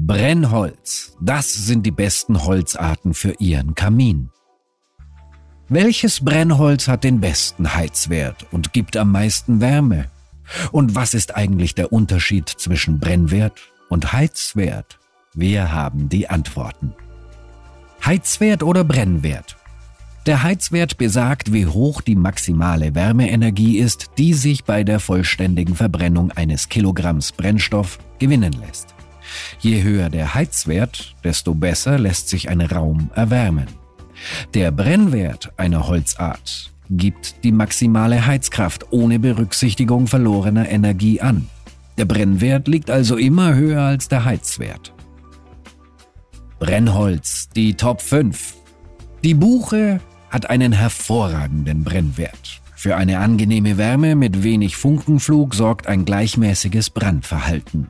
Brennholz, das sind die besten Holzarten für Ihren Kamin. Welches Brennholz hat den besten Heizwert und gibt am meisten Wärme? Und was ist eigentlich der Unterschied zwischen Brennwert und Heizwert? Wir haben die Antworten. Heizwert oder Brennwert? Der Heizwert besagt, wie hoch die maximale Wärmeenergie ist, die sich bei der vollständigen Verbrennung eines Kilogramms Brennstoff gewinnen lässt. Je höher der Heizwert, desto besser lässt sich ein Raum erwärmen. Der Brennwert einer Holzart gibt die maximale Heizkraft ohne Berücksichtigung verlorener Energie an. Der Brennwert liegt also immer höher als der Heizwert. Brennholz, die Top 5. Die Buche hat einen hervorragenden Brennwert. Für eine angenehme Wärme mit wenig Funkenflug sorgt ein gleichmäßiges Brandverhalten.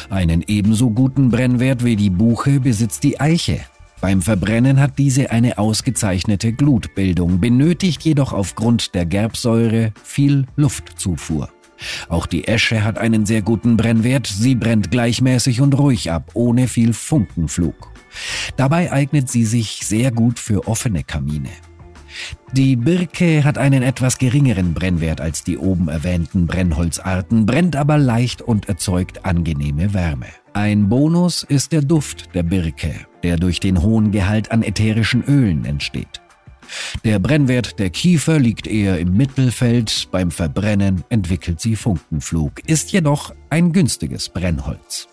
Einen ebenso guten Brennwert wie die Buche besitzt die Eiche. Beim Verbrennen hat diese eine ausgezeichnete Glutbildung, benötigt jedoch aufgrund der Gerbsäure viel Luftzufuhr. Auch die Esche hat einen sehr guten Brennwert, sie brennt gleichmäßig und ruhig ab, ohne viel Funkenflug. Dabei eignet sie sich sehr gut für offene Kamine. Die Birke hat einen etwas geringeren Brennwert als die oben erwähnten Brennholzarten, brennt aber leicht und erzeugt angenehme Wärme. Ein Bonus ist der Duft der Birke, der durch den hohen Gehalt an ätherischen Ölen entsteht. Der Brennwert der Kiefer liegt eher im Mittelfeld, beim Verbrennen entwickelt sie Funkenflug, ist jedoch ein günstiges Brennholz.